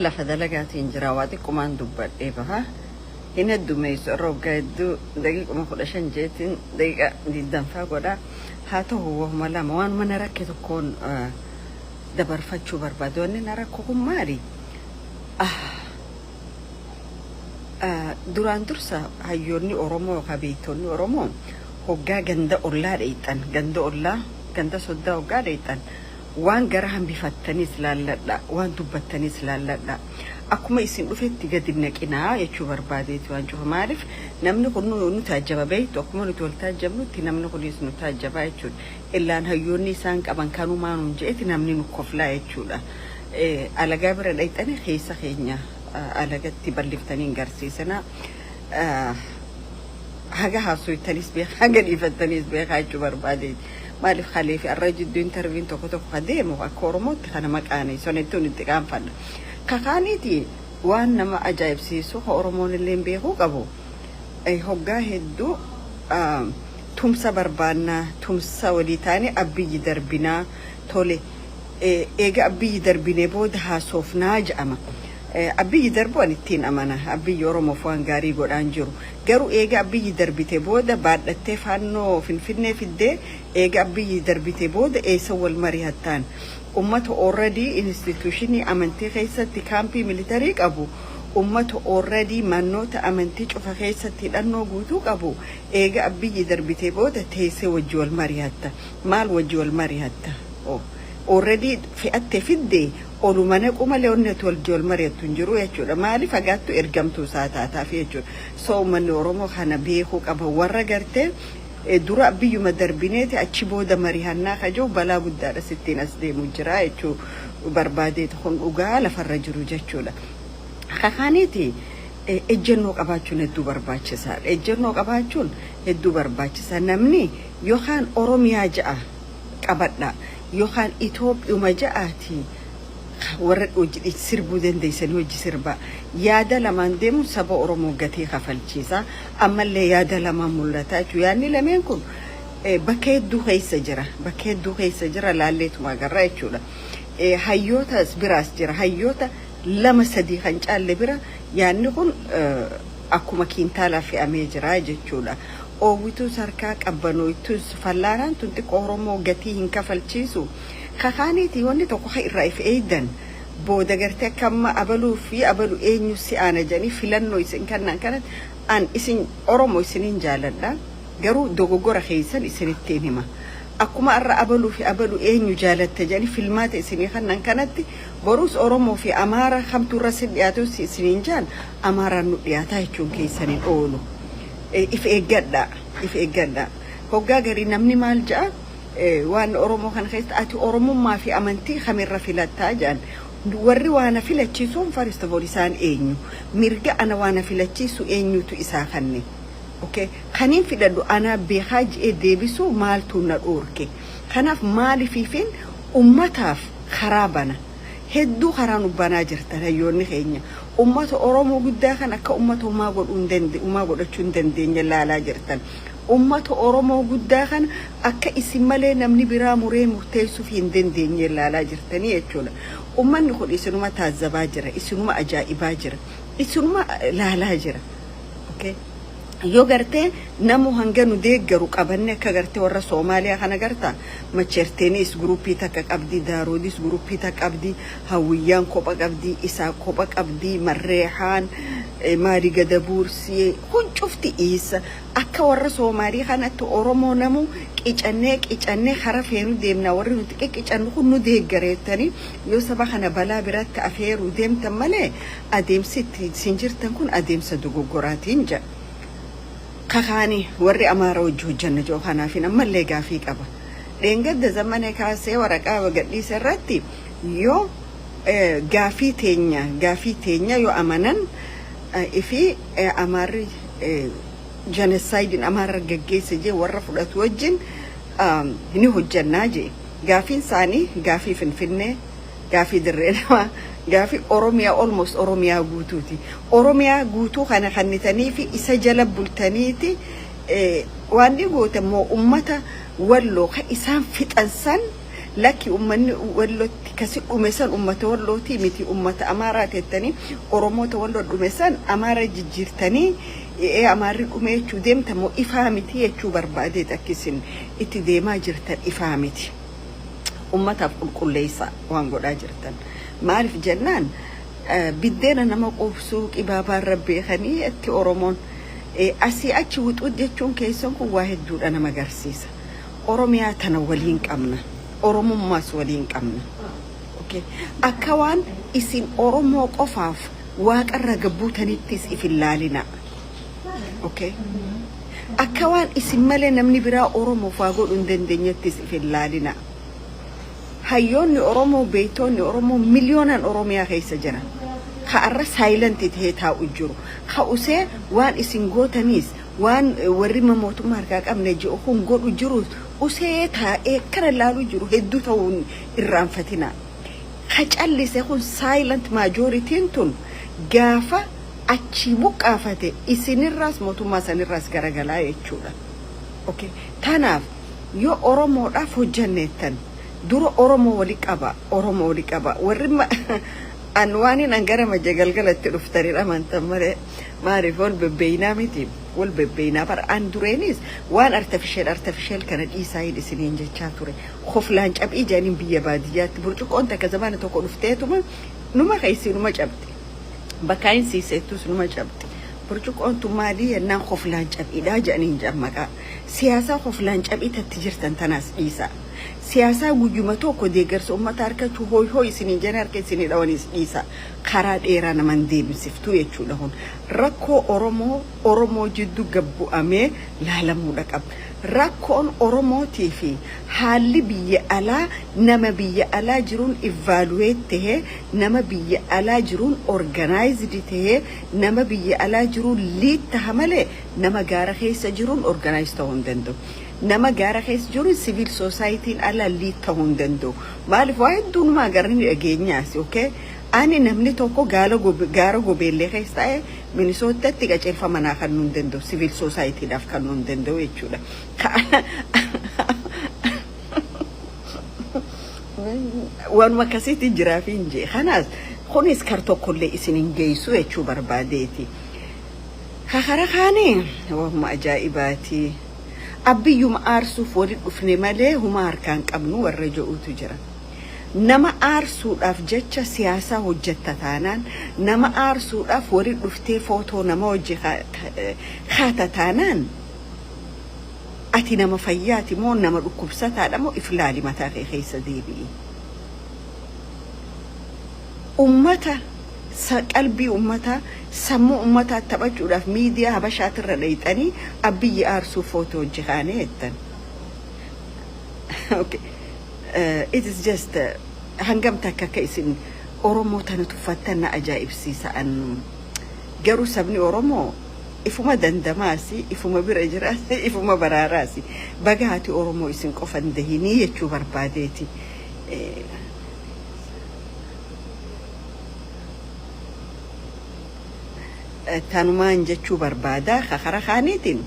لحد لقاتين جراواتي كمان دبل إيه بها هنا الدميس الروب قاعد دقيقة ما كل عشان جيتين دقيقة جدا فاقولا هاتو هو ملا موان ما نركز تكون دبر فتشو بربادوني نركوهم ماري duraan dursa hayyoonni Oromoo yookaan beektonni Oromoo hoggaa ganda ollaa dheeyxan ganda soddaa hoggaa dheeyxan waan gara hambifattaniis laalladha waan dubbattaniis laalladha akkuma isin dhufetti gadi naqinaa jechuu barbaadeeti waan cufa maaliif namni kun nu taajjaba beektu akkuma nuti wal taajjabnutti namni kunis nu taajjabaa jechuudha illaan hayyoonni isaan qaban kanumaa nuun je'eti namni nu koflaa jechuudha alagaa bira dheeyxanii keessa keenya alagatti balliftaniin garsiisana haga haasooytanis beek haga dhiifattanis beek jechuu barbaadeeti maaliif khaleefi arra jidduu interviin tokko adeemu akka Oromootti kana maqaanii sonettuun itti qaanfanna kakaaniiti waan nama ajaa'ibsiisu Oromoon illee beekuu qabu hoggaa hedduu tumsa barbaannaa tumsa walii taane abbiyyi darbinaa tole eega abbiyyi darbinee booda haasoofnaa jedhama abbiyyi darbu anittiin amana abbiyyi Oromoof waan gaarii godhaan jiru garuu eega abbiyyi darbite booda baadhattee faannoo finfinnee fiddee eega abbiyyi darbite booda eessa wal mari'attaan ummata already institutionii amantii keessatti kaampii militarii qabu ummata already mannoota amantii cufa keessatti hidhannoo guutuu qabu eega abbiyyi darbite booda teessee wajji wal mari'atta maal wajji wal mari'atta already fe'attee fiddee olumana kuma leonnet wal jol mari'atun jiru jechuudha maali fagaattu ergamtuu saataataaf jechuudha soo manni Oromoo kana beekuu qaba warra gartee dura abiyyuma darbineeti achi booda mari'annaa kajoo balaa guddaadha sittiin as deemu jira jechuu barbaadeet kun dhugaa lafarra jiru jechuudha kakaaniiti ejjennoo qabaachuun hedduu barbaachisaadha ejjennoo qabaachuun hedduu barbaachisaa namni yookaan Oromiyaa ja'a qabadha yookaan Itoophiyaa ja'aati warra hojii sirbuu dandeessan hojii sirbaa yaada lamaan deemu saba Oromoo gatii kafalchiisa ammallee yaada lamaan mul'ata jechuudha yaadni lameen kun bakka hedduu keessa jira laalleetuma agarra jechuudha hayyootas biraas jira hayyoota lama sadii kan caalle bira yaadni kun akkuma kiintaalaa fe'amee jira jechuudha oowwituu sarkaa qabbanooytus fallaanaan tun xiqqoo Oromoo gatii hin kafalchiisu kakaaniiti wanni tokko irraa if eeydan booda gartee akkamma abaluu fi abalu eenyu si aana jedhanii filannoo isin kannan kanatti an isin Oromoo isiniin jaaladha garuu dogoggora keessan isinittiin hima akkuma arra abaluu fi abalu eenyu jaalatte jedhanii filmaata isinii kannan kanatti boruus Oromoo fi Amaara kamtuurra si dhiyaatu isiniin jaan Amaaraan nu dhiyaataa jechuun keessaniin oolu if eeggadha hoggaa garii namni maal ja'a waan Oromoo kan keessatti ati Oromummaa fi amantii kamirra filattaa jedhan warri waan filachiisuun first of all isaan eenyu mirga ana waan filachiisu eenyutu isaa kanne okay kaniin fidadhu ana beekaa jedhee deebisu maaltu na dhoorke kanaaf maaliifin ummataaf karaa bana hedduu karaan ubbanaa jirtan hayyoonni keenya ummata Oromoo guddaa kan akka ummata umaa godhachuu hin dandeenye laalaa jirtan ummata Oromoo guddaa kan akka isin malee namni biraa muree murteessuuf hin dandeenye laalaa jirtanii jechuudha ummanni kun isinuma taazzabaa jira isinuma ajaa'ibaa jira isinuma laalaa jira okay yoo gartee namu hanga nu deeggaru qabanne akka gartee warra Soomaaliyaa kana gartaa macherteenis gruupii takka qabdi daaroodis gruupii takka qabdi hawwiyyaan kopha qabdi isaa kopha qabdi marreexaan maari gadabuursi kun cufti isa akka warra Soomaaliyaa kanatti Oromoo namu qicannee hara feenu deemna warri nuti qicannu kun nu deeggareettanii yoo saba kana balaa biraatti afeeru deemtan malee adeemsi isin jirtan kun adeemsa dogoggoraatiin jedha kakaani warri Amaara wajji hojjanna joo kanaafin ammallee gaafii qaba dheengadda zamane kaasee waraqaa gadhiisa irratti yoo gaafii teenya yoo amanan ifi Amaarri genocide Amaara gaggeesse jee warra fudhatu wajjin ni hojjannaa jee gaafiin isaanii gaafii Finfinnee gaafii Dirree Dhawaa gaafii Oromiyaa almost Oromiyaa guutuuti Oromiyaa guutuu kana kannitanii fi isa jala bultaniiti waan dhigoote moo ummata walloo ka isaan fixansan لك أمني ولوتي كسي أمسان أمته ولوتي متي أمة أمارات التاني أرموت ولود أمسان أمارة جيرتني إيه أمارة أمي تودم تمو إفهمتي يشوبر بعد تكسين إتدي ما جرتن إفهمتي أمة كل ليس وانقول أجرتن ما أعرف جنان بدينا نمقف سوق إبابا ربي خني أتي أرمون أسي أشوت وديتشون كيسون واحد دور أنا مجرسيسة أرميا تناولين كامنا أرمو مسؤولين كامنا أوكي أكوان اسم أرمو قفاف واق الرجبوتني تيس في اللالنا أوكي أكوان اسم مالي نمني برا أرمو فاقول عندن دنيا تيس في اللالنا هيون أرمو بيتون أرمو مليون أرميا خيس جنا خارج سايلنت تهيتها أجرو خاوسه وان اسم جوتنيس وان وريما موتو ماركاك أم نجي أخون قول أجروس وسيتها كان لالو جرو هدو تون الرانفتنا خجال لي سيكون سايلنت ماجوريتين تون غافا أتشيبوك آفته إسين الراس موتو ما سن الراس غرغلا يتشولا أوكي تناف يو أورمو رافو جنتن دورو أورمو وليك أبا وريما أنواني نانجرا ما جعلقلت تلفتري لمن تمر ما عرفون ببينا متي والببينا بر أندرينيس وان artificial كانت إيسايد سنين جاتوري خوف لانج أب إيجانين بياباديات برجوك أنت كزمان تقول فتاتهم نما خيسي نما جبتي بكاين سيستوس نما جبتي برجوك أنتم مالي نان خوف لانج أب إذا جانين جمعك سياسة خوف لانج أب إذا تجرت تناس إيسا سياسة وجمتو كديجرس أمة تاركة هوي سنين جنار كسنين لونيس إيسا خراد إيران من ديم سفتو يشولهون ركو أورمو جدو جبو أمي لا لمودك أب ركون أورمو تيفي حالي بيجي على نما بيجي على جرون evaluate ته نما بيجي على جرون organized ته نما بيجي على جرون lead تهمله نما جارة خيس جرون organized تهون دندو نما جارة خيس جرون civil society على lead تهون دندو مالف واحد دون ما قرني أجينياسي أوكي أنا نمني توكو جارو بيلي خيس تاي مينيسوتا تيجي فمانا خنون دندو civil society داف خنون دندو يجولا وان ما كسيتي جرافين جي خلاص خونيس كارتو كل اسنين جيسو يجو برباديتي خخرا خاني وهم أجائباتي أبي يوم أرسو فوري أفني ماله هم أركان قبنو والرجوع تجرا نما أرسو أفجتش سياسة وجدت تانان نما أرسو أفوري أفتي فوتو نما وجه خاتتانان أتي نما فياتي مو نما ركوبسات على مو إفلالي متاخي خيسة ديبي أمتا قلبي أمتا سمو أمتا تبجو في ميديا هبشات الرليتاني أبي أرسو فوتو جهاني إتن أوكي it is just هنجمتك كيسين أورمو تنتفتنا أجائب سيسا أن جرو سبني أورمو إفما دندماسي إفما برجراسي إفما براراسي بقاتي أورمو يسين قفن دهيني يتشو برباديتي تانومان جتشو بربادا خخرا خانيتين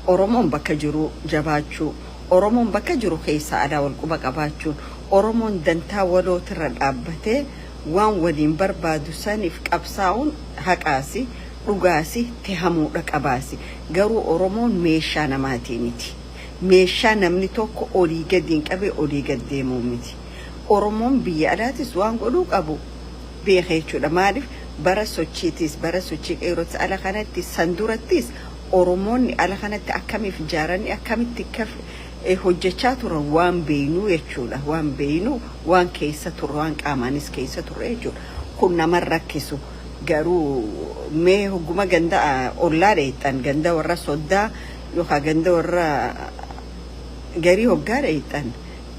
أورمون بكجرو جباتشو أورمون بكجرو خيسا على والقبا قباتشون أورمون دنتا ولو ترى أبته وان ودين بربادو سانيف أبساون هكاسي رقاسي تهمو لك أباسي قرو أورمون ميشا نماتينيتي ميشا نمني توكو أولي قدين كبي أولي قديمو ميتي أورمون بيالاتيس وان قلوك أبو بيخيشو لمعرف برسو تشيتيس برسو تشيك إيروتس على خانتي سندورتيس أورمون على خانتي أكامي في جاراني أكامي تكف هجتشاتو روان بينو يتشولا وان بينو وان كيسة روان كامانيس كيسة ريجول كنا مرة كيسو قارو مي هجوما جندا أولا ريتان جندا ورا صدا يوخا جندا ورا قاري هجا ريتان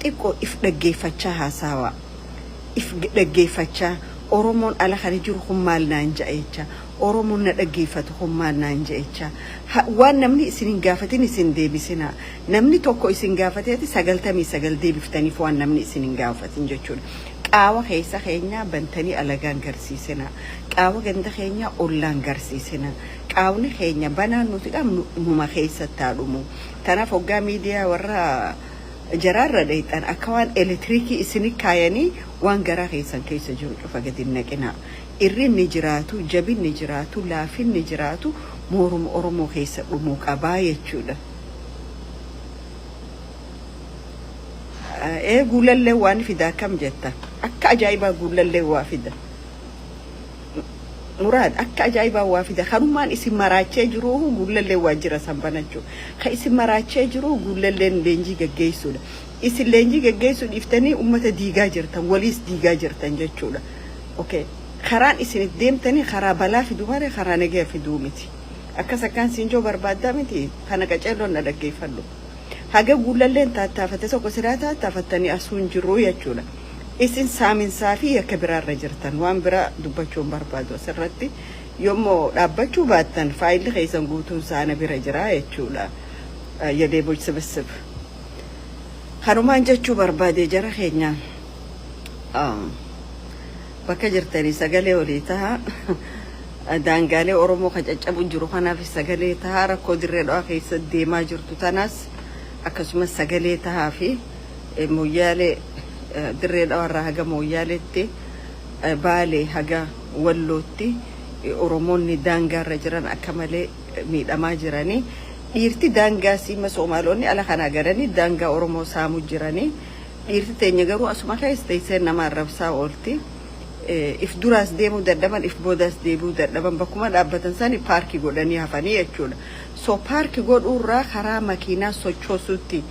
تيكو إفلقي فتشا هاساوا إفلقي فتشا أورمون على خارج خمال نانجا إيشا أورمون نلقي فتح خمال نانجا إيشا وان نمني سنين قافتين سن دي بسنا نمني توكو سن قافتين سجلتمي سجل دي بفتني فوان نمني سنين قافتين جتشون قاوة خيسا خينيا بنتني ألغان غرسيسنا قاوة غند خينيا أولان غرسيسنا قاوني خينيا بنا نوتيقا مما خيسا تالومو تانا فوقا ميديا ورا جرار ديتان أكوان إلكتريكي إسنك كايني وان جرا خيسان كيس جرو فقد النكنا إرين نجراتو جبين نجراتو لافين نجراتو مورم أرمو خيس أموك أباية شولا إيه قول اللي وان في دا كم جتا أكا جايبا قول اللي وافدا مراد أكا جايبا وافدا خرومان اسم مراتشي جروه قول اللي واجرا سنبانجو خا اسم مراتشي جروه قول اللي لنجي جيسولا اسم لنجي جيسولا إفتني أمتا ديغا جرتان وليس ديغا جرتان جتشولا أوكي خران اسم الديم تاني خرابلا في دوماري خرانجي في دومتي أكا سكان سنجو بربادا متي خانا كجلو ندقي فلو haga gulalleen taataafate tokko siraata taafatanii asuun jiruu jechuudha. Isin saaminsaa fi akka biraarra jirtan waan bira dubbachuun barbaadu asirratti yommuu dhaabbachuu baattan faayilli keessan guutuun saana bira jira jechuudha. Yadee bocsibsib. Hanumaan jechuu barbaade jara keenya bakka jirtanii sagalee olii ta'a. Daangaalee Oromoo qacaccabu jiru kanaaf sagalee ta'a rakkoo dirree dho'a keessa deemaa jirtu tanas akkasumas sagalee tahaa fi mooyyaalee dirree dhawarraa haga mooyyaaleetti baalee haga wallootti Oromoonni daangaarra jiran akka malee miidhamaa jiranii dhiirti daangaa siima Soomaalonni ala kana garanii daangaa Oromoo saamuu jiranii dhiirti teenya garuu asuma keessa teessee nama arrabsaa oolti if duraas deemuu dadhaban if boodaas deebi'uu dadhaban bakkuma dhaabbatan sani paarkii godhanii hafanii jechuudha. So paarkii godhuurraa karaa makiinaa sochoosuutti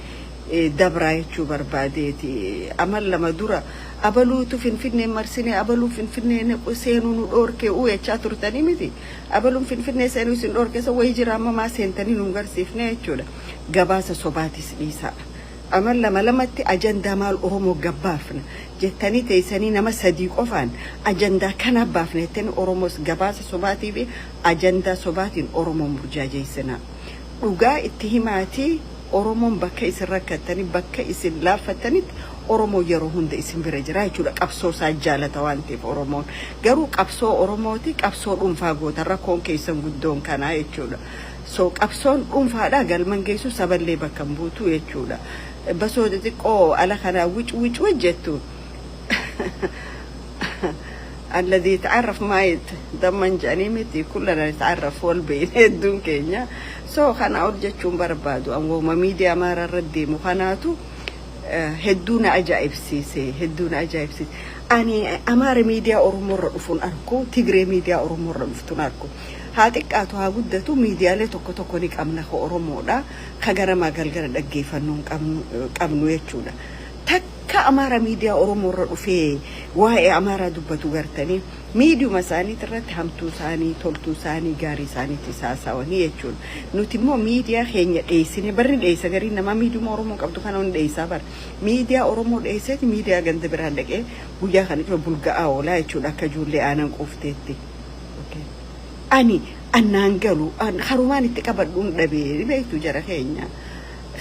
dabraa jechuu barbaadeeti. Amal lama dura abaluutu finfinnee marsinee abaluu finfinnee seenuu nu dhoorkee jechaa turtanii miti. Abaluun finfinnee seenuu isin dhoorkeessa wayii jira ammaa seentanii nu garsiifne jechuudha. Gabaasa sobaatis dhiisaa. Amal lama lamatti ajandaa maal Oromoo gabbaafna jettanii teessanii nama sadii qofaan ajandaa kana baafne jettanii Oromoos gabaasa sobaatii fi ajandaa sobaatiin Oromoon burjaajeessina. Dhugaa itti himaatii Oromoon bakka isin rakkattanii bakka isin laaffattanitti Oromoo yeroo hunda isin bira jira jechuudha. Qabsoo isaa jaalata waan ta'eef Oromoon garuu qabsoo Oromooti qabsoo dhuunfaa goota rakkoon keessan guddoon kanaa jechuudha. So qabsoon dhuunfaadhaa galman geessu saballee bakka hin buutu jechuudha. Basoo xixiqqoo ala kanaa wic wajjettu الذي يتعرف معي دمن جانيمتي كلنا نتعرف والبين دون كينيا سو خنا أرجع شون بربادو أمو ميديا مارا ردي مخاناتو هدونا عجائب سيسي هدونا عجائب سيسي أني أمار ميديا أورمور رفون أركو تجري ميديا أورمور رفتون أركو هاتك أتوها قدتو ميديا اللي توكو توكونيك أمنا خو أورمودا خجرا ما قلقر دقي فنون كامنو يتشودا تكا أمار ميديا أورمور رفي واي أمار دبتو غرتني ميديو مساني ترى همتو ساني تولتو ساني غاري ساني تساسا وني يتشون نوتيمو ميديا خينيا إيسيني برين إيسا غرين نما ميديو أورمو قبضو خانون إيسا بر ميديا أورمو إيسا ميديا غند برهندك إيه بويا خانيك بلغا أولا يتشون أكا جولي آنان قفتيتي أني أنانجلو أن خرومان تكبرون دبي بيتو جرا خينيا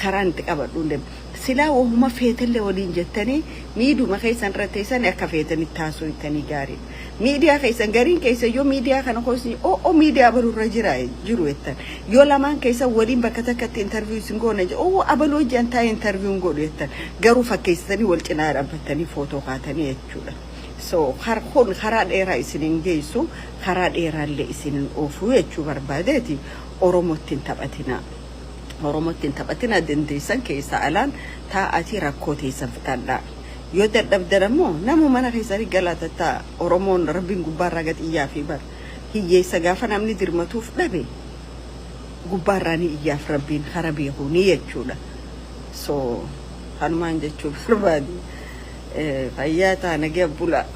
خران تكبرون دب سلا وهما فيتل ولين جتني ميدو ما خيسان رتيسان أكفيتني تاسو يتني جاري ميديا خيسان جارين كيسا يو ميديا خنا خوسني أو ميديا برو رجراي جرويتن يو لمان كيسا ولين بكتكت انترفيو سنقول أو أبلو جانتا انترفيو نقول يتن جرو فكيسني والتنار أبتني فوتو خاتني يتشولا so خون خراد إيرا إسنين جيسو خراد إيرا اللي إسنين أوفوه شو بربادتي أوروموتين تبعتنا دنديسان كيسا ألان تا أتي راكوتي سفتالا يودر دبدرمو نمو منا خيساري غلاتا تا أورومون ربين غبار راغت إيافي بر هي سقافا نمني درمتوف لبي غبار راني إياف ربين خرابي هوني يجولا so هنمان جيشو بربادي فاياتا نجيب بولا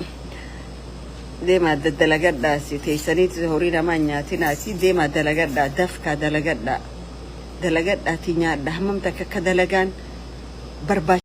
ديما دلقات داسي تيسانيت هورينا مانياتي ناسي ديما دلقات دا دفكا دلقات دا تينيا دا هممتك كدلقان برباش